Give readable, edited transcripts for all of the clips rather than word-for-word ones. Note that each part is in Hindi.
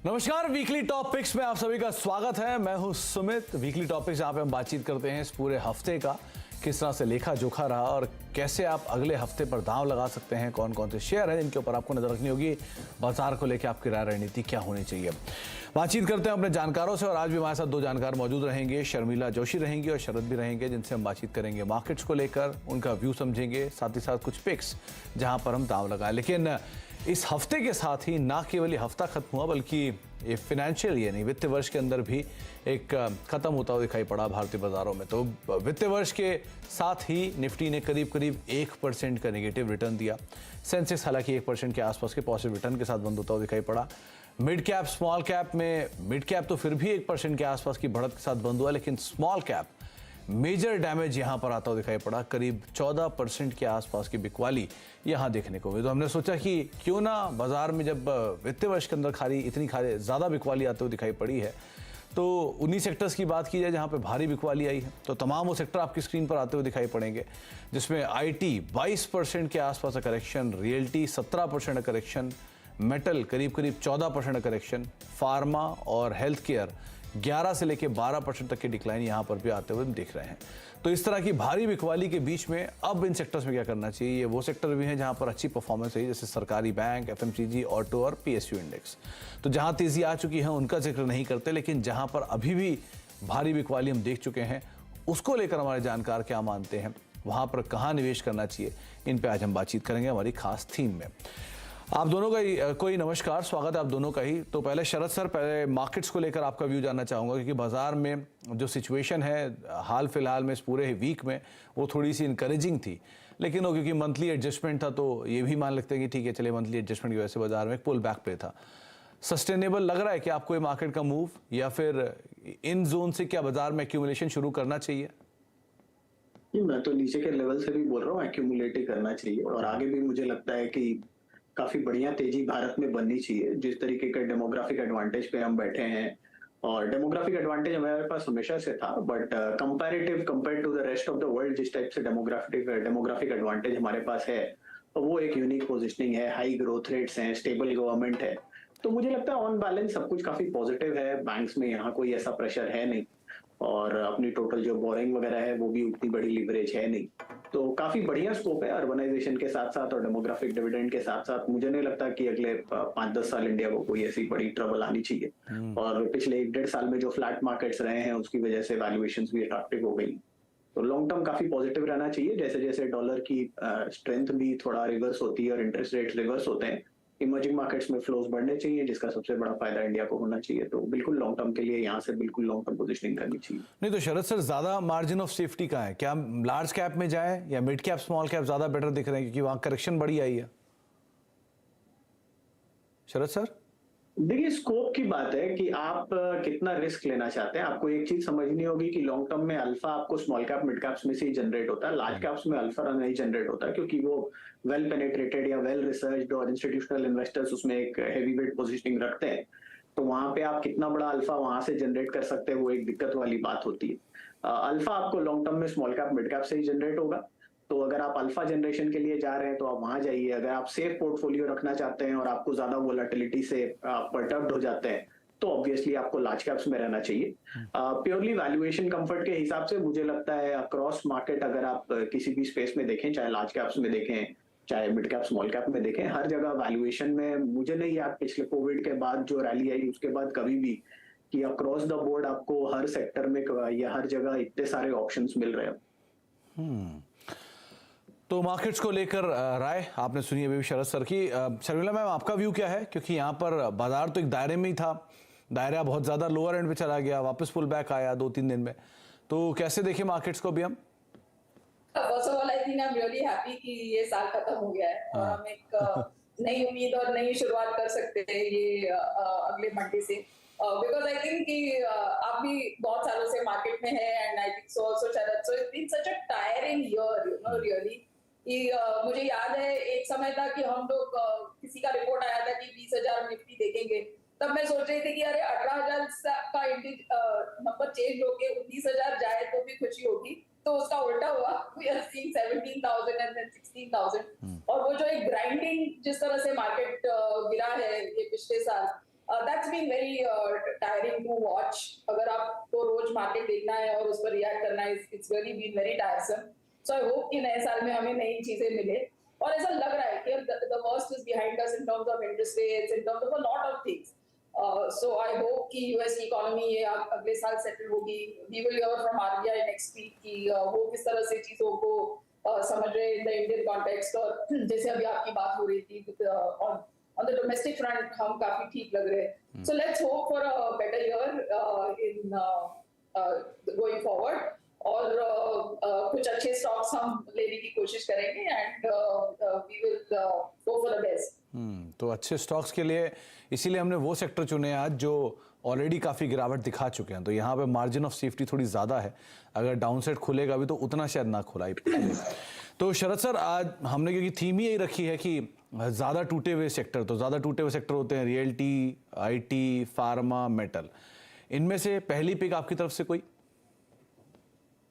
नमस्कार, वीकली टॉपिक्स में आप सभी का स्वागत है। मैं हूं सुमित। वीकली टॉपिक्स जहां पे हम बातचीत करते हैं इस पूरे हफ्ते का, किस तरह से लेखा जोखा रहा और कैसे आप अगले हफ्ते पर दांव लगा सकते हैं, कौन कौन से शेयर हैं जिनके ऊपर आपको नजर रखनी होगी, बाजार को लेकर आपकी राय रणनीति क्या होनी चाहिए। बातचीत करते हैं अपने जानकारों से और आज भी हमारे साथ दो जानकार मौजूद रहेंगे। शर्मिला जोशी रहेंगी और शरद भी रहेंगे, जिनसे हम बातचीत करेंगे मार्केट्स को लेकर, उनका व्यू समझेंगे, साथ ही साथ कुछ पिक्स जहां पर हम दांव लगाएं। लेकिन इस हफ्ते के साथ ही ना केवल ये हफ्ता खत्म हुआ बल्कि ये फाइनेंशियल यानी वित्त वर्ष के अंदर भी एक खत्म होता हुआ दिखाई पड़ा भारतीय बाजारों में। तो वित्त वर्ष के साथ ही निफ्टी ने करीब 1% का नेगेटिव रिटर्न दिया। सेंसेक्स हालांकि 1% के आसपास के पॉजिटिव रिटर्न के साथ बंद होता हुआ दिखाई पड़ा। मिड कैप स्मॉल कैप में मिड कैप तो फिर भी 1% के आसपास की बढ़त के साथ बंद हुआ, लेकिन स्मॉल कैप मेजर डैमेज यहां पर आता हुआ दिखाई पड़ा। करीब 14% के आसपास की बिकवाली यहां देखने को मिली। तो हमने सोचा कि क्यों ना बाजार में जब वित्तीय वर्ष के अंदर इतनी ज्यादा बिकवाली आते हुए दिखाई पड़ी है तो उन्हीं सेक्टर्स की बात की जाए जहां पे भारी बिकवाली आई है। तो तमाम वो सेक्टर आपकी स्क्रीन पर आते हुए दिखाई पड़ेंगे, जिसमें आईटी 22% के आसपास का करेक्शन, रियल्टी 17% का करेक्शन, मेटल करीब 14% का करेक्शन, फार्मा और हेल्थ केयर 11 से लेकर 12% तक की डिक्लाइन यहां पर भी आते हुए हम देख रहे हैं। तो इस तरह की भारी बिकवाली के बीच में अब इन सेक्टर्स में क्या करना चाहिए? ये वो सेक्टर भी हैं जहां पर अच्छी परफॉर्मेंस है, जैसे सरकारी बैंक, एफएमसीजी, ऑटो और पीएसयू इंडेक्स। तो जहां तेजी आ चुकी है उनका जिक्र नहीं करते, लेकिन जहां पर अभी भी भारी बिकवाली हम देख चुके हैं उसको लेकर हमारे जानकार क्या मानते हैं, वहां पर कहां निवेश करना चाहिए, इन पर आज हम बातचीत करेंगे हमारी खास थीम में। आप दोनों का ही कोई नमस्कार, स्वागत है आप दोनों का ही। तो पहले शरद सर, पहले मार्केट्स को लेकर आपका व्यू जानना चाहूँगा, क्योंकि बाजार में जो सिचुएशन है हाल फिलहाल में इस पूरे वीक में वो थोड़ी सी इनकरेजिंग थी, लेकिन वो क्योंकि मंथली एडजस्टमेंट था तो ये भी मान लेते हैं कि ठीक है चले मंथली एडजस्टमेंट की वजह से बाजार में एक पुल बैक पे था। सस्टेनेबल लग रहा है कि आपको ये मार्केट का मूव, या फिर इन जोन से क्या बाजार में एक्यूमुलेशन शुरू करना चाहिए? मैं तो नीचे के लेवल से भी बोल रहा हूँ, एक्यूमुलेट ही करना चाहिए और आगे भी मुझे लगता है कि काफी बढ़िया तेजी भारत में बननी चाहिए। जिस तरीके का डेमोग्राफिक एडवांटेज पे हम बैठे हैं, और डेमोग्राफिक एडवांटेज हमारे पास हमेशा से था, but compare to the rest of the world जिस टाइप से डेमोग्राफिक एडवांटेज हमारे पास है, तो वो एक यूनिक पोजिशनिंग है, हाई ग्रोथ रेट्स हैं, स्टेबल गवर्नमेंट है। तो मुझे लगता है ऑन बैलेंस सब कुछ काफी पॉजिटिव है। बैंक्स में यहाँ कोई ऐसा प्रेशर है नहीं, और अपनी टोटल जो बोरिंग वगैरह है वो भी उतनी बड़ी लीवरेज है नहीं। तो काफी बढ़िया स्कोप है अर्बनाइजेशन के साथ साथ और डेमोग्राफिक डिविडेंड के साथ साथ। मुझे नहीं लगता कि अगले 5-10 साल इंडिया को कोई ऐसी बड़ी ट्रबल आनी चाहिए। और पिछले 1-1.5 साल में जो फ्लैट मार्केट्स रहे हैं उसकी वजह से वैल्यूएशंस भी अट्रैक्टिव हो गई। तो लॉन्ग टर्म काफी पॉजिटिव रहना चाहिए। जैसे जैसे डॉलर की स्ट्रेंथ भी थोड़ा रिवर्स होती है और इंटरेस्ट रेट रिवर्स होते हैं, इमर्जिंग मार्केट्स में फ्लोज बढ़ने चाहिए, जिसका सबसे बड़ा फायदा इंडिया को होना चाहिए। तो बिल्कुल लॉन्ग टर्म के लिए यहाँ से बिल्कुल लॉन्ग टर्म पोजीशनिंग करनी चाहिए। नहीं तो शरद सर, ज्यादा मार्जिन ऑफ सेफ्टी कहाँ है? क्या लार्ज कैप में जाए या मिड कैप स्मॉल कैप ज्यादा बेटर दिख रहे हैं, क्योंकि वहां करेक्शन बड़ी आई है? शरद सर देखिए, स्कोप की बात है कि आप कितना रिस्क लेना चाहते हैं। आपको एक चीज समझनी होगी कि लॉन्ग टर्म में अल्फा आपको स्मॉल कैप मिड कैप्स में से ही जनरेट होता है, लार्ज कैप्स में अल्फा नहीं जनरेट होता, क्योंकि वो वेल पेनेट्रेटेड या वेल रिसर्च्ड और इंस्टीट्यूशनल इन्वेस्टर्स उसमें एक हैवी वेट पोजीशनिंग रखते हैं। तो वहां पे आप कितना बड़ा अल्फा वहां से जनरेट कर सकते हैं वो एक दिक्कत वाली बात होती है। अल्फा आपको लॉन्ग टर्म में स्मॉल कैप मिड कैप से ही जनरेट होगा। तो अगर आप अल्फा जनरेशन के लिए जा रहे हैं तो आप वहां जाइए। अगर आप सेफ पोर्टफोलियो रखना चाहते हैं और आपको ज्यादा वोलेटिलिटी से परटर्ब्ड हो जाते हैं तो ऑब्वियसली आपको लार्ज कैप्स में रहना चाहिए। प्योरली वैल्यूएशन कंफर्ट के हिसाब से मुझे लगता है अक्रॉस मार्केट अगर आप किसी भी स्पेस में देखें, चाहे लार्ज कैप्स में देखें चाहे मिड कैप स्मॉल कैप में देखें, हर जगह वैल्यूएशन में मुझे नहीं याद पिछले कोविड के बाद जो रैली आई उसके बाद कभी भी कि अक्रॉस द बोर्ड आपको हर सेक्टर में या हर जगह इतने सारे ऑप्शंस मिल रहे हैं। तो मार्केट्स को लेकर राय आपने सुनी अभी शरद सर की। शर्मिला मैम, आपका व्यू क्या है? क्योंकि यहाँ पर बाजार तो एक दायरे में ही था, दायरा बहुत ज्यादा लोअर एंड पे चला गया, वापस पुल बैक आया 2-3 दिन में, तो कैसे देखें मार्केट्स को अभी हम? First of all I think I am really happy कि ये साल खत्म हो गया है और हम एक नई उम्मीद और नई शुरुआत कर सकते हैं ये अगले मंडे से। बिकॉज आई थिंक कि आप भी बहुत सालों से मार्केट में है and I think so also Sharad, so it's been such a tiring year, you know, really. कि मुझे याद है एक समय था कि हम लोग किसी का रिपोर्ट आया था कि 20,000 निफ्टी देखेंगे, तब मैं सोच रही थी कि अरे 18,000 का नंबर चेंज होके 19,000 जाए तो भी खुशी होगी। तो उसका उल्टा हुआ, we are seeing 17,000 and then 16,000। और वो जो एक ग्राइंडिंग जिस तरह से मार्केट गिरा है ये पिछले साल, that's been very tiring to watch. अगर आपको रोज मार्केट देखना है और उस पर रिएक्ट करना है, it's really been very tiresome. So I hope कि नए साल में हमें नई चीजें मिले. और ऐसा लग रहा है कि अब the worst is behind us in terms of interest rates, in terms of a lot of things. So I hope कि US की इकोनॉमी ये अगले साल सेटल होगी. We will hear from RBI next week कि वो किस तरह से चीजों को समझ रहे हैं in the Indian context. और जैसे अभी आपकी बात हो रही थी on the domestic front हम काफी ठीक लग रहे हैं. So let's hope for a better year in going forward. और कुछ अच्छे स्टॉक्स हम लेने की कोशिश करेंगे and we will go for the best. तो अच्छे स्टॉक्स के लिए इसीलिए हमने वो सेक्टर चुने आज जो ऑलरेडी काफ़ी गिरावट दिखा चुके हैं. तो यहाँ पे मार्जिन ऑफ सेफ्टी थोड़ी ज़्यादा है. अगर डाउनसाइड खुलेगा भी तो उतना शायद ना खुला. तो शरद सर, आज हमने क्योंकि थीम ही यही रखी है कि ज़्यादा टूटे हुए सेक्टर, तो ज़्यादा टूटे हुए सेक्टर होते हैं रियल्टी, IT, फार्मा, मेटल. इनमें से पहली पिक आपकी तरफ से कोई?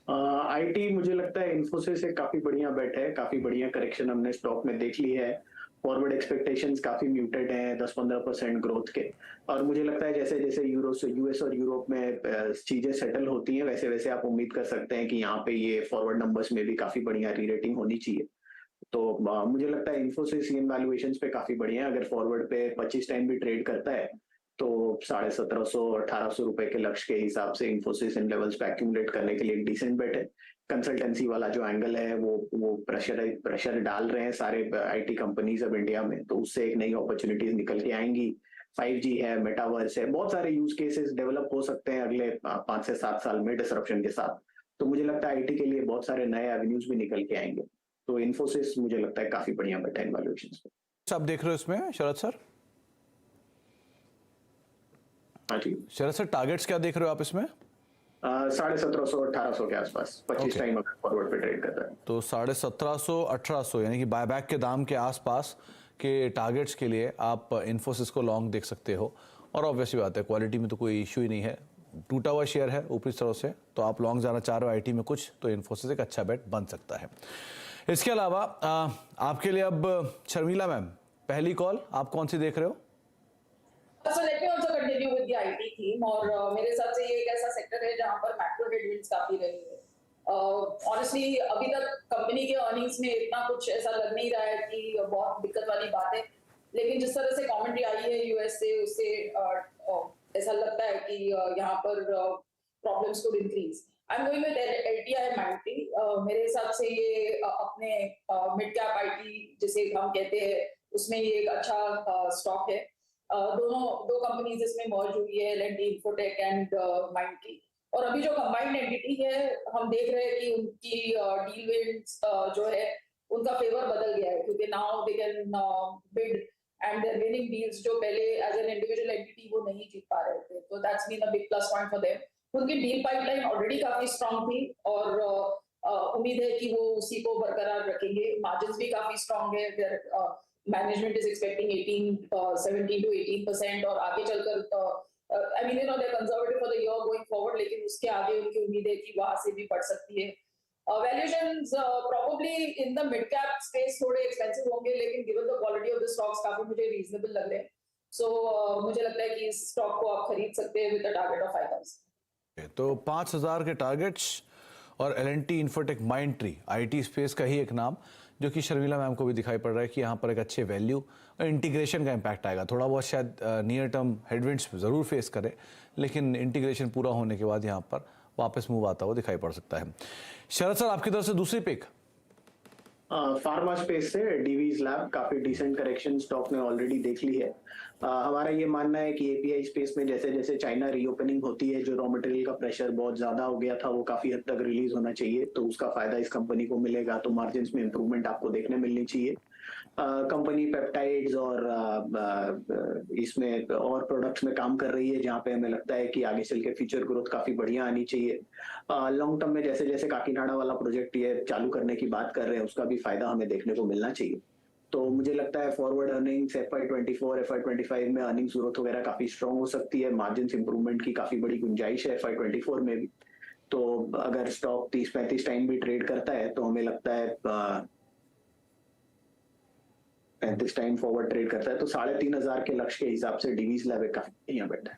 IT मुझे लगता है इन्फोसिस एक काफी बढ़िया बेट है. काफी बढ़िया करेक्शन हमने स्टॉक में देख ली है. फॉरवर्ड एक्सपेक्टेशंस काफी म्यूटेड हैं 10-15% ग्रोथ के. और मुझे लगता है जैसे जैसे यूएस और यूरोप में चीजें सेटल होती हैं वैसे वैसे आप उम्मीद कर सकते हैं कि यहाँ पे ये फॉरवर्ड नंबर्स में भी काफी बढ़िया री-रेटिंग होनी चाहिए. तो मुझे लगता है इन्फोसिस इन वैल्यूएशंस पे काफी बढ़िया है. अगर फॉरवर्ड पे 25 टाइम भी ट्रेड करता है तो 1750-1800 रुपए के लक्ष्य के हिसाब से इन्फोसिस इन लेवल्स पे एक्यूमुलेट करने के लिए एक डिसेंट बेट है. कंसल्टेंसी वाला जो एंगल है वो प्रेशर डाल रहे हैं सारे IT कंपनीज अब इंडिया में, तो उससे एक नई अपॉर्चुनिटीज निकल के आएंगी. 5G है, मेटावर्स है, बहुत सारे यूज केसेस डेवलप हो सकते हैं अगले 5 से 7 साल में डिसरप्शन के साथ. तो मुझे लगता है IT के लिए बहुत सारे नए एवेन्यूज भी निकल के आएंगे. तो इन्फोसिस मुझे लगता है काफी बढ़िया बेट है वैल्यूएशंस पे. आप देख रहे हो इसमें शरद सर? हाँ जी शरद सर, टारगेट्स क्या देख रहे हो आप इसमें? 1750-1800 के आसपास 25 टाइम अगर फॉरवर्ड पे ट्रेड करता है तो 1750-1800 यानी कि बायबैक के दाम के आसपास के टारगेट्स के लिए आप इन्फोसिस को लॉन्ग देख सकते हो. और ऑब्वियसली बात है, क्वालिटी में तो कोई इशू ही नहीं है. टूटा हुआ शेयर है ऊपरी तरफ से, तो आप लॉन्ग जाना चाह रहे हो IT में कुछ, तो इन्फोसिस एक अच्छा बेट बन सकता है. इसके अलावा आपके लिए अब शर्मिला मैम, पहली कॉल आप कौन सी देख रहे हो? So let me also continue with the IT theme. और मेरे हिसाब से ये एक ऐसा सेक्टर है जहां पर मैक्रो हेडविंड्स काफी रही है. ऑनेस्टली अभी तक कंपनी के अर्निंग्स में इतना कुछ ऐसा लग नहीं रहा है कि बहुत दिक्कत वाली बात है. लेकिन जिस तरह से कमेंट्री आई है US से, उससे ऐसा लगता है कि यहाँ पर problems could increase. I am going with LTI-Mindtree. मेरे हिसाब से ये अपने मिड कैप IT जिसे हम कहते हैं उसमें ये एक अच्छा स्टॉक है. दो कंपनीज इसमें मर्ज हुई है, L&T Infotech एंड Mindtree. और अभी जो कंबाइंड एंटिटी है हम देख रहे हैं कि उनकी डील विंस जो है उनका फेवर बदल गया है, क्योंकि now they can bid and there winning deals जो पहले एज एन इंडिविजुअल एंटिटी वो नहीं जीत पा रहे थे. तो that's been a big plus point for them. उनकी डील पाइपलाइन ऑलरेडी काफी स्ट्रांग थी और उम्मीद है कि वो उसी को बरकरार रखेंगे. मार्जिन्स भी काफी स्ट्रांग है. मैनेजमेंट इज एक्सपेक्टिंग 17 to 18% और आगे चलकर I mean, they're conservative for the year going forward, लेकिन उसके आगे उनकी उम्मीद है कि वहां से भी बढ़ सकती है. Valuations probably in the mid cap space थोड़े expensive होंगे, लेकिन given the quality of the stocks काफी मुझे reasonable लग रहे हैं. So मुझे लगता है कि इस स्टॉक को आप खरीद सकते हैं with a target of 5,000. तो 5,000 के टारगेट्स और L&T Infotech Mindtree IT space का ही एक नाम, जो कि शर्मिला मैम को भी दिखाई पड़ रहा है कि यहाँ पर एक अच्छे वैल्यू और इंटीग्रेशन का इम्पैक्ट आएगा. थोड़ा बहुत शायद नियर टर्म हेडविंड्स ज़रूर फेस करे, लेकिन इंटीग्रेशन पूरा होने के बाद यहाँ पर वापस मूव आता हुआ दिखाई पड़ सकता है. शरद सर, आपकी तरफ से दूसरी पिक? फार्मा स्पेस से डीवीज लैब काफी डिसेंट करेक्शन स्टॉक ने ऑलरेडी देख ली है. हमारा ये मानना है कि API स्पेस में जैसे जैसे चाइना रीओपनिंग होती है, जो रॉ मटेरियल का प्रेशर बहुत ज्यादा हो गया था वो काफी हद तक रिलीज होना चाहिए, तो उसका फायदा इस कंपनी को मिलेगा. तो मार्जिन्स में इंप्रूवमेंट आपको देखने मिलनी चाहिए. कंपनी पेप्टाइड्स और इसमें और प्रोडक्ट्स में काम कर रही है, जहां पे हमें लगता है कि आगे चल के फ्यूचर ग्रोथ काफी बढ़िया आनी चाहिए. लॉन्ग टर्म में जैसे जैसे काकीनाडा वाला प्रोजेक्ट ये चालू करने की बात कर रहे हैं, उसका भी फायदा हमें देखने को मिलना चाहिए. तो मुझे लगता है फॉरवर्ड अर्निंग्स FY24 FY25 में अर्निंग्स ग्रोथ वगैरह काफी स्ट्रांग हो सकती है. मार्जिन्स इंप्रूवमेंट की काफी बड़ी गुंजाइश है FY24 में भी. तो अगर स्टॉक 30-35 टाइम भी ट्रेड करता है तो हमें लगता है 35 टाइम फॉरवर्ड ट्रेड करता है, तो 3,500 के लक्ष्य के हिसाब से डीवी स्लैब एक काफी बढ़िया बेट है।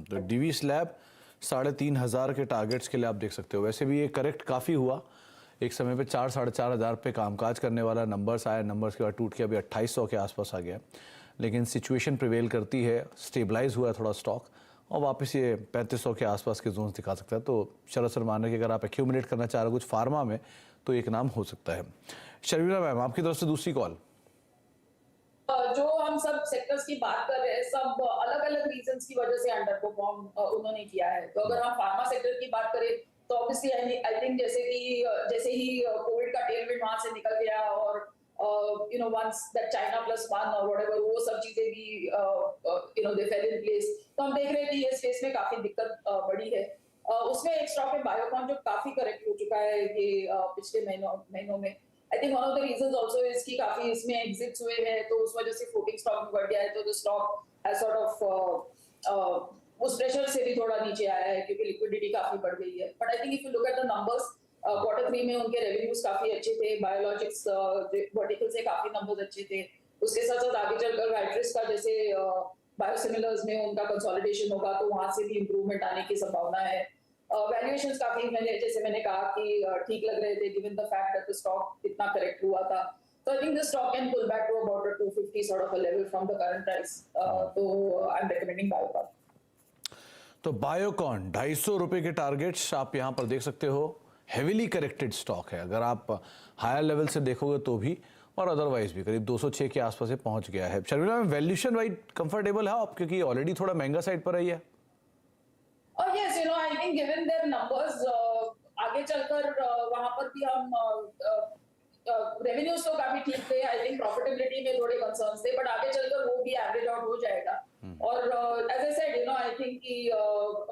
तो डीवी स्लैब 3,500 के टारगेट्स के लिए आप देख सकते हो। वैसे भी ये करेक्ट काफ़ी हुआ, एक समय पे 4-4,500 पे कामकाज करने वाला नंबर्स आया, नंबर्स के बाद टूट के अभी 2,800 के आसपास आ गया, लेकिन सिचुएशन प्रिवेल करती है, स्टेबलाइज हुआ है थोड़ा स्टॉक और वापस ये 3,500 के आसपास के जोन्स दिखा सकता है। तो शरद सर मान रहे कि अगर आप एक्यूमुलेट करना चाह रहे हो कुछ फार्मा में तो एक नाम हो सकता है। शर्मिला मैम, आपकी तरफ से दूसरी कॉल। जो हम सब सेक्टर्स की बात कर रहे हैं, सब अलग अलग रीजंस की वजह से अंडर परफॉर्म उन्होंने किया है। तो अगर हम फार्मा सेक्टर की बात करें तो ऑब्वियसली आई थिंक जैसे ही कोविड का टेलविंड वहां से निकल गया और once that China plus one और व्हाटएवर वो सब चीजें भी दे फेल इन प्लेस, तो हम देख रहे हैं कि ये स्पेस में काफी दिक्कत बढ़ी है। उसमें एक स्टॉक है बायोकॉन जो काफी करेक्ट हो चुका है ये पिछले महीनों में। I think one of the reasons also is कि काफी इसमें एग्जिट्स हुए हैं, तो उस वजह से फ्लोटिंग स्टॉक बढ़ गया है, तो the stock has sort of उस प्रेशर से भी थोड़ा नीचे आया है क्योंकि लिक्विडिटी काफी बढ़ गई है। But I think if you look at the numbers, Q3 में उनके रेवेन्यूज काफी अच्छे थे, बायोलॉजिक्स वर्टिकल से काफी नंबर्स अच्छे थे। उसके साथ साथ आगे चलकर राइट्रिस का जैसे बायोसिमिलर्स में उनका कंसोलिडेशन होगा तो वहां से भी इंप्रूवमेंट आने की संभावना है। वैल्यूएशंस काफी मैंने कहा कि ठीक लग रहे थे given the fact that the stock इतना करेक्ट हुआ था। So I think the stock can pull back to about a 250 sort of a level from the current price. So I'm recommending Biocon. तो बायोकॉन 250 रुपए के टारगेट्स आप यहाँ पर देख सकते हो। हेविली करेक्टेड स्टॉक है, अगर आप हायर लेवल से देखोगे तो भी और अदरवाइज भी करीब 206 के आसपास से पहुंच गया है। शर्मिला में वैल्यूएशन वाइज कंफर्टेबल है आप, क्योंकि ऑलरेडी थोड़ा महंगा साइड पर ही है। Yes, I think given their numbers, आगे चलकर वहां पर भी हम रेवेन्यूज तो काफी ठीक थे, आई थिंक प्रॉफिटेबिलिटी में थोड़े कंसर्न्स थे, बट आगे चलकर वो भी एवरेज आउट हो जाएगा। और as I said I think कि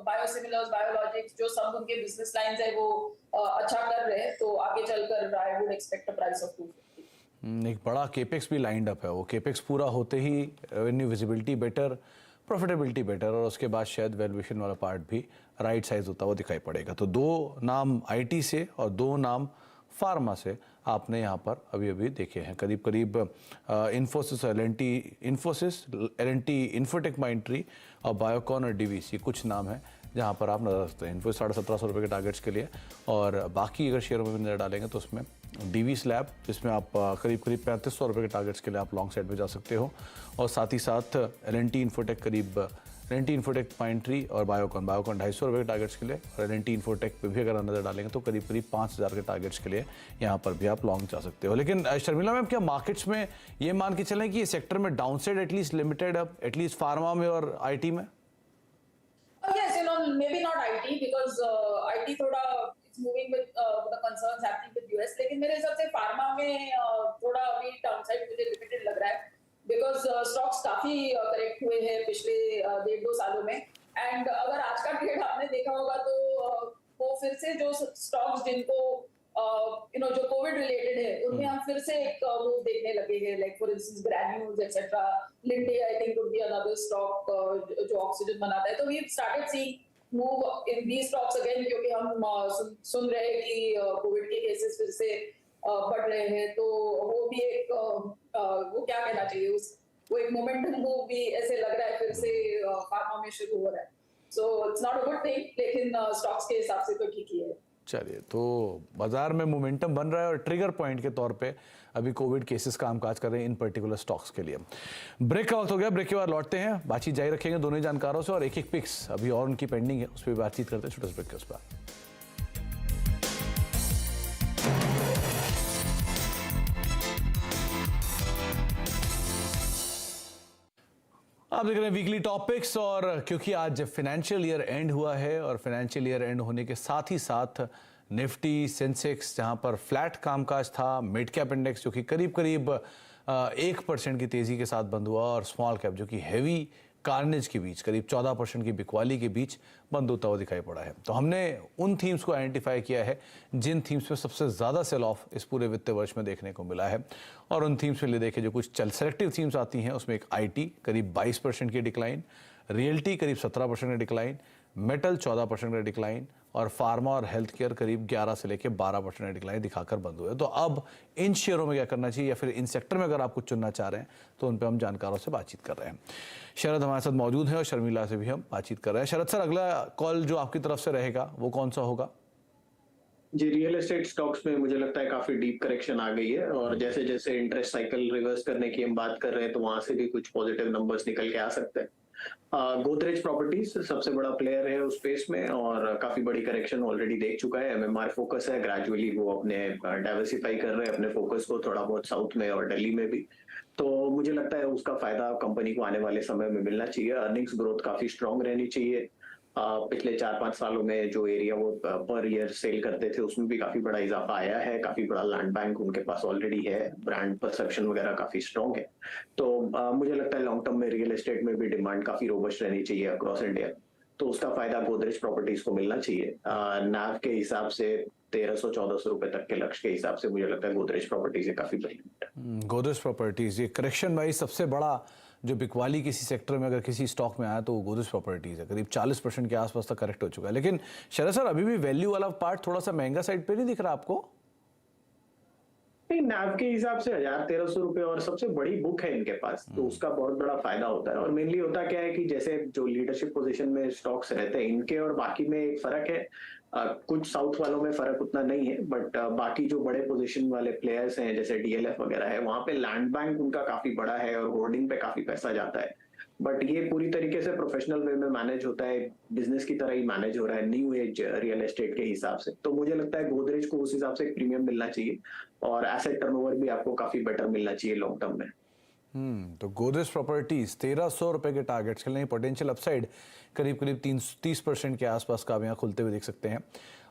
बायोसिमिलर्स, बायोलॉजिक्स जो सब उनके बिजनेस लाइंस है वो अच्छा कर रहे हैं, तो आगे चलकर I would expect a price of 250। एक बड़ा केपेक्स भी लाइंड अप है, वो केपेक्स पूरा होते ही revenue visibility better, profitability better और उसके बाद शायद वैल्यूएशन वाला पार्ट भी राइट साइज होता हुआ दिखाई पड़ेगा। तो 2 नाम आईटी से और 2 नाम फार्मा से आपने यहाँ पर अभी देखे हैं। करीब इन्फोसिस, एल&टी, इन्फोटेक, माइंडट्री और बायोकॉन और डीवीसी कुछ नाम हैं जहाँ पर आप नजर रखते हैं। इन्फोसिस 1750 रुपये के टारगेट्स के लिए, और बाकी अगर शेयरों में भी नजर डालेंगे तो उसमें डीवी स्लैब जिसमें आप करीब 3500 रुपये के टारगेट्स के लिए आप लॉन्ग साइड में जा सकते हो, और साथ ही साथ एल&टी इन्फोटेक, माइंडट्री और बायोकॉन 250 रुपये के टारगेट्स के लिए, और एल&टी इन्फोटेक पे भी अगर नजर डालेंगे तो करीब 5,000 के टारगेट्स के लिए यहाँ पर भी आप लॉन्ग जा सकते हो। लेकिन शर्मिला मैम, क्या मार्केट्स में ये मान के चलें कि ये सेक्टर में डाउनसाइड एटलीस्ट लिमिटेड अब एटलीस्ट फार्मा में और आईटी में? Yes, maybe not IT because IT थोड़ा it's moving with the concerns happening with US, लेकिन मेरे हिसाब से फार्मा में थोड़ा अभी डाउनसाइड मुझे लिमिटेड लग रहा है बिकॉज स्टॉक्स काफी करेक्ट हुए हैं पिछले 1.5-2 सालों में। एंड अगर आज का ट्रेड आपने देखा होगा तो वो फिर से जो स्टॉक्स जिनको जो कोविड रिलेटेड है उनमें हम फिर से एक मूव देखने लगे हैं, like for instance granules etcetera. Linde I think would be another stock जो ऑक्सीजन बनाता है, तो we started seeing move in these stocks again, क्योंकि हम सुन रहे हैं कि कोविड के केसेस फिर से बढ़ रहे हैं, तो वो भी एक वो क्या कहना चाहिए वो एक मोमेंटम मूव भी ऐसे लग रहा है फिर से फार्मा में शुरू हो रहा है। So it's not a good thing, लेकिन स्टॉक्स के हिसाब से तो ठीक ही है। चलिए, तो बाजार में मोमेंटम बन रहा है और ट्रिगर पॉइंट के तौर पे अभी कोविड केसेस कामकाज कर रहे हैं इन पर्टिकुलर स्टॉक्स के लिए। ब्रेक का वक्त हो गया, ब्रेक के बाद लौटते हैं, बातचीत जारी रखेंगे दोनों ही जानकारों से, और एक पिक्स अभी और उनकी पेंडिंग है उस पर बातचीत करते हैं छोटे से ब्रेक के उस पर। आप देख रहे हैं वीकली टॉपिक्स, और क्योंकि आज फाइनेंशियल ईयर एंड हुआ है और फाइनेंशियल ईयर एंड होने के साथ ही साथ निफ्टी, सेंसेक्स जहां पर फ्लैट कामकाज था, मिड कैप इंडेक्स जो कि करीब 1% की तेजी के साथ बंद हुआ, और स्मॉल कैप जो कि हैवी कार्नेज के बीच करीब 14% की बिकवाली के बीच बंद होता हुआ दिखाई पड़ा है। तो हमने उन थीम्स को आइडेंटिफाई किया है जिन थीम्स में सबसे ज़्यादा सेल ऑफ इस पूरे वित्तीय वर्ष में देखने को मिला है, और उन थीम्स में ले देखे जो कुछ सेलेक्टिव थीम्स आती हैं उसमें एक आईटी करीब 22% की डिक्लाइन, रियल्टी करीब 17% की डिक्लाइन, मेटल 14% का डिक्लाइन और फार्मा और हेल्थ केयर करीब 11 से लेकर 12% का डिक्लाइन दिखाकर बंद हुए। तो अब इन शेयरों में क्या करना चाहिए या फिर इन सेक्टर में अगर आप कुछ चुनना चाह रहे हैं तो उन पर हम जानकारों से बातचीत कर रहे हैं। शरद हमारे साथ मौजूद हैं और शर्मिला से भी हम बातचीत कर रहे हैं। शरद सर, अगला कॉल जो आपकी तरफ से रहेगा वो कौन सा होगा? जी, रियल एस्टेट स्टॉक्स में मुझे लगता है काफी डीप करेक्शन आ गई है और जैसे जैसे इंटरेस्ट साइकिल रिवर्स करने की हम बात कर रहे हैं तो वहां से भी कुछ पॉजिटिव नंबर्स निकल के आ सकते हैं। गोदरेज प्रॉपर्टीज सबसे बड़ा प्लेयर है उस स्पेस में और काफी बड़ी करेक्शन ऑलरेडी देख चुका है। एमएमआर फोकस है, ग्रेजुअली वो अपने डाइवर्सिफाई कर रहे हैं अपने फोकस को थोड़ा बहुत साउथ में और दिल्ली में भी। तो मुझे लगता है उसका फायदा कंपनी को आने वाले समय में मिलना चाहिए। अर्निंग्स ग्रोथ काफी स्ट्रांग रहनी चाहिए। पिछले 4-5 सालों में जो एरिया वो पर ईयर सेल करते थे उसमें भी काफी बड़ा इजाफा आया है। काफी बड़ा लैंड बैंक उनके पास ऑलरेडी है, ब्रांड परसेप्शन वगैरह काफी स्ट्रांग है। तो मुझे लगता है लॉन्ग टर्म में रियल एस्टेट में भी डिमांड काफी रोबस्ट रहनी चाहिए अक्रॉस इंडिया। तो उसका फायदा गोदरेज प्रॉपर्टीज को मिलना चाहिए। नाव के हिसाब से 1300-1400 रुपए तक के लक्ष्य के हिसाब से मुझे लगता है गोदरेज प्रॉपर्टीज काफी बड़ी। गोदरेज प्रॉपर्टीज ये करेक्शन वाइज सबसे बड़ा जो बिकवाली किसी सेक्टर में अगर किसी स्टॉक में आया तो वो गोदरेज प्रॉपर्टीज है, करीब 40% के आसपास तक करेक्ट हो चुका है। लेकिन शरद सर, अभी भी वैल्यू वाला पार्ट थोड़ा सा महंगा साइड पे नहीं दिख रहा आपको? नहीं, नैव के हिसाब से 1300 रुपए और सबसे बड़ी बुक है इनके पास, तो उसका बहुत बड़ा फायदा होता है। और मेनली होता क्या है कि जैसे जो लीडरशिप पोजीशन में स्टॉक्स रहते हैं इनके और बाकी में एक फर्क है। कुछ साउथ वालों में फर्क उतना नहीं है, बट बाकी जो बड़े पोजीशन वाले प्लेयर्स हैं जैसे डीएलएफ वगैरह है, वहां पे लैंड बैंक उनका काफी बड़ा है और होर्डिंग पे काफी पैसा जाता है। बट ये पूरी तरीके से प्रोफेशनल वे में मैनेज होता है, बिजनेस की तरह ही मैनेज हो रहा है न्यू एज रियल एस्टेट के हिसाब से। तो मुझे लगता है गोदरेज को उस हिसाब से एक प्रीमियम मिलना चाहिए और एसेट टर्नओवर भी आपको काफी बेटर मिलना चाहिए लॉन्ग टर्म में। तो गोदरेज प्रॉपर्टीज 1300 रुपए के टारगेट्स के लिए पोटेंशियल अपसाइड करीब 30% के आसपास का आप यहाँ खुलते हुए देख सकते हैं।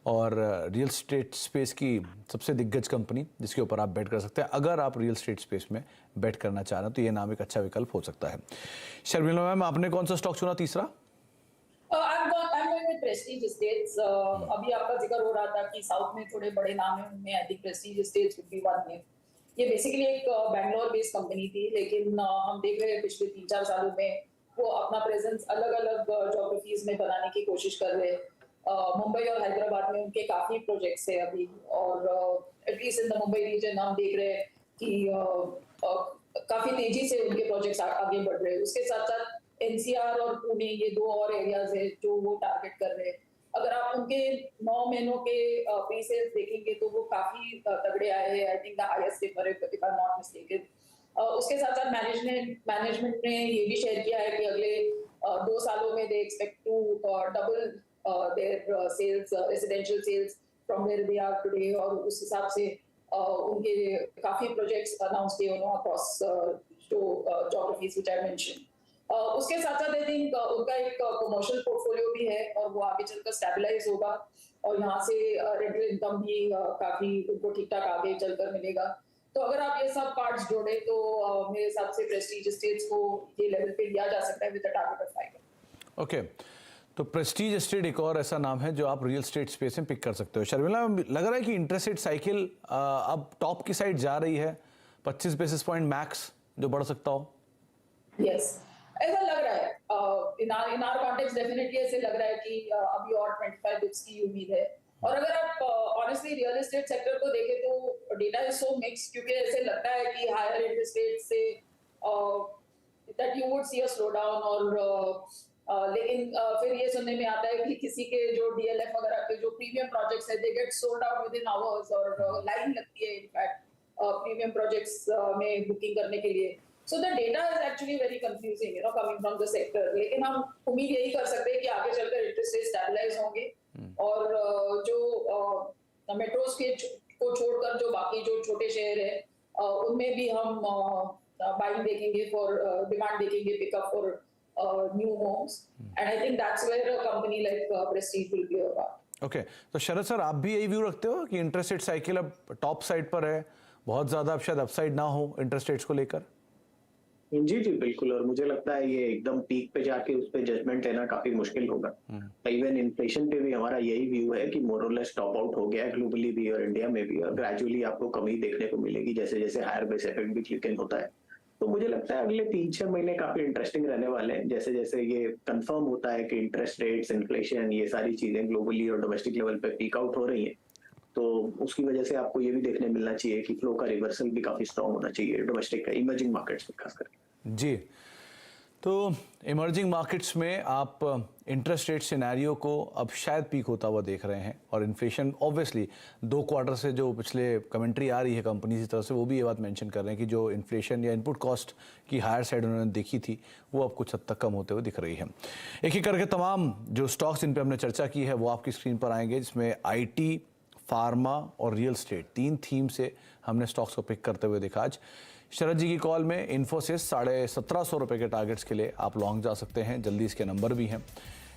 और रियल स्टेट स्पेस की सबसे दिग्गज कंपनी जिसके ऊपर आप बेट कर सकते हैं अगर आप रियल स्टेट स्पेस में बेट करना चाह रहे हैं तो ये नाम एक अच्छा विकल्प हो सकता है। शर्मिला मैम, आपने कौन सा स्टॉक चुना तीसरा? Prestige estates. अभी आपका जिक्र हो रहा था कि साउथ में थोड़े बड़े नाम हैं, उनमें I think Prestige estates would be one name. ये बेसिकली एक बैंगलोर बेस्ड कंपनी थी, लेकिन हम देख रहे हैं पिछले 3-4 सालों में वो अपना प्रेजेंस अलग अलग ज्योग्राफीज में बनाने की कोशिश कर रहे हैं। मुंबई और हैदराबाद में उनके काफी प्रोजेक्ट्स है अभी, और at least in the Mumbai region हम देख रहे हैं कि काफी तेजी से उनके प्रोजेक्ट्स आगे बढ़ रहे हैं। उसके साथ साथ एनसीआर और पुणे, ये 2 और एरियाज है जो वो टारगेट कर रहे हैं। अगर आप उनके 9 महीनों के प्री सेल्स देखेंगे तो वो काफी तगड़े आए हैं। I think the highest if I am not mistaken. उसके साथ साथ मैनेजमेंट ने ये भी शेयर किया है कि अगले 2 सालों में they expect to double their sales, residential sales from where they are today. और उस हिसाब से उनके काफी प्रोजेक्ट्स अनाउंस किए उन्होंने across geographies which I mention. उसके साथ साथ आई थिंक उनका एक कमर्शियल पोर्टफोलियो भी है और वो आगे चलकर स्टेबलाइज होगा और यहाँ से रेंटल इनकम भी काफी उनको ठीक ठाक आगे चलकर मिलेगा। तो अगर आप ये सब पार्ट्स जोड़े तो मेरे हिसाब से प्रेस्टीज एस्टेट्स को ये लेवल पे लिया जा सकता है with a target of 5। Okay, तो प्रेस्टीज एस्टेट एक और ऐसा नाम है जो आप रियल स्टेट स्पेस में पिक कर सकते हो। शर्मिला, लग रहा है कि इंटरेस्ट रेट साइकिल अब टॉप की साइड जा रही है, 25 बेसिस पॉइंट मैक्स जो बढ़ सकता हो। यस, ऐसा लग रहा है। इन आवर कॉन्टेक्स्ट डेफिनेटली ऐसे लग रहा है कि अभी और 25 बिप्स की उम्मीद है। और अगर आप ऑनेस्टली रियल एस्टेट सेक्टर को देखें तो डेटा इज सो मिक्स, क्योंकि ऐसे लगता है कि हायर इंटरेस्ट रेट से that you would see a slow down, और लेकिन फिर ये सुनने में आता है कि किसी के जो डीएलएफ वगैरह के जो प्रीमियम प्रोजेक्ट्स है they get sold out with in hours, और लाइन लगती है इनफैक्ट प्रीमियम प्रोजेक्ट्स में बुकिंग करने के लिए। So the data is actually very confusing, coming from the sector. लेकिन हम उम्मीद यही कर सकते हैं कि आगे चलकर इंटरेस्ट रेट स्टेबलाइज होंगे और जो मेट्रोस के को छोड़कर जो बाकी जो छोटे शहर है उनमें भी हम बाइंग देखेंगे फॉर डिमांड देखेंगे pickup for new homes, and I think that's where a company like Prestige will play a part. Okay, तो शरद सर, आप भी यही व्यू रखते हो कि इंटरेस्ट रेट साइकिल अब टॉप साइड पर है, बहुत ज्यादा अब शायद अपसाइड ना हो इंटरेस्ट रेट्स को लेकर? जी जी बिल्कुल, और मुझे लगता है ये एकदम पीक पे जाके उस पे जजमेंट लेना काफी मुश्किल होगा। इवन इन्फ्लेशन पे भी हमारा यही व्यू है कि मोर और लेस टॉप आउट हो गया है ग्लोबली भी और इंडिया में भी, और ग्रेजुअली आपको कमी देखने को मिलेगी जैसे जैसे हायर बेस इफेक्ट भी किक इन होता है। तो मुझे लगता है अगले 3-6 महीने काफी इंटरेस्टिंग रहने वाले हैं। जैसे जैसे ये कंफर्म होता है कि इंटरेस्ट रेट्स, इन्फ्लेशन, ये सारी चीजें ग्लोबली और डोमेस्टिक लेवल पे पीक आउट हो रही हैं, तो उसकी वजह से आपको ये भी देखने मिलना चाहिए कि फ्लो का रिवर्सल भी काफी स्ट्रांग होना चाहिए डोमेस्टिक का, इमर्जिंग मार्केट्स में खास करके। जी, तो इमर्जिंग मार्केट्स में आप इंटरेस्ट रेट सिनेरियो को अब शायद पीक होता हुआ देख रहे हैं, और इन्फ्लेशन ऑब्वियसली 2 क्वार्टर से जो पिछले कमेंट्री आ रही है कंपनी की तरफ से, वो भी ये बात मेंशन कर रहे हैं कि जो इन्फ्लेशन या इनपुट कॉस्ट की हायर साइड उन्होंने देखी थी वो अब कुछ हद तक कम होते हुए दिख रही है। एक एक करके तमाम जो स्टॉक्स जिन पर हमने चर्चा की है वो आपकी स्क्रीन पर आएंगे, जिसमें IT, फार्मा और रियल स्टेट 3 थीम से हमने स्टॉक्स को पिक करते हुए देखा आज। शरद जी की कॉल में इन्फोसिस 1750 रुपये के टारगेट्स के लिए आप लॉन्ग जा सकते हैं, जल्दी इसके नंबर भी हैं।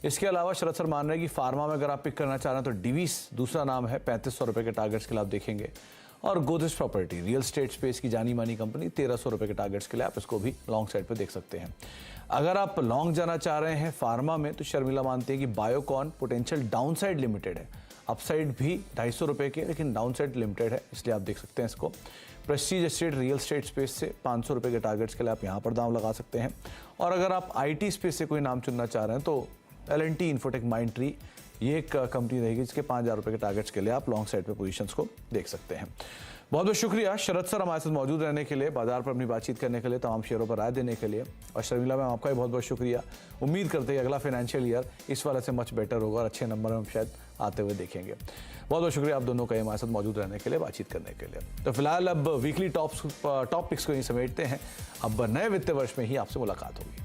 इसके अलावा शरद सर मान रहे हैं कि फार्मा में अगर आप पिक करना चाह रहे हैं तो डिवीस दूसरा नाम है, 3500 रुपये के टारगेट्स के लिए आप देखेंगे। और Godrej property real estate space की जानी मानी कंपनी, 1300 रुपये के टारगेट्स के लिए आप इसको भी लॉन्ग साइड पे देख सकते हैं। अगर आप लॉन्ग जाना चाह रहे हैं फार्मा में, तो शर्मिला मानती है कि बायोकॉन पोटेंशियल डाउनसाइड लिमिटेड है, अपसाइड भी 250 रुपये के, लेकिन डाउनसाइड लिमिटेड है, इसलिए आप देख सकते हैं इसको। Prestige estate real estate space से 500 रुपये के टारगेट्स के लिए आप यहाँ पर दाम लगा सकते हैं। और अगर आप IT स्पेस से कोई नाम चुनना चाह रहे हैं तो L&T इन्फोटेक माइंडट्री ये एक कंपनी रहेगी जिसके 5000 रुपये के टारगेट्स के लिए आप लॉन्ग साइड पे पोजीशंस को देख सकते हैं। बहुत बहुत शुक्रिया शरद सर हमारे साथ मौजूद रहने के लिए, बाजार पर अपनी बातचीत करने के लिए, तमाम शेयरों पर राय देने के लिए। और शर्मिला मैम आपका भी बहुत बहुत शुक्रिया। उम्मीद करते हैं अगला फाइनेंशियल ईयर इस वाले से मच बेटर होगा और अच्छे नंबर हम शायद आते हुए देखेंगे। बहुत बहुत शुक्रिया आप दोनों का हमारे साथ मौजूद रहने के लिए, बातचीत करने के लिए। तो फिलहाल अब वीकली टॉप पिक्स को ही समेटते हैं। अब नए वित्तीय वर्ष में ही आपसे मुलाकात होगी।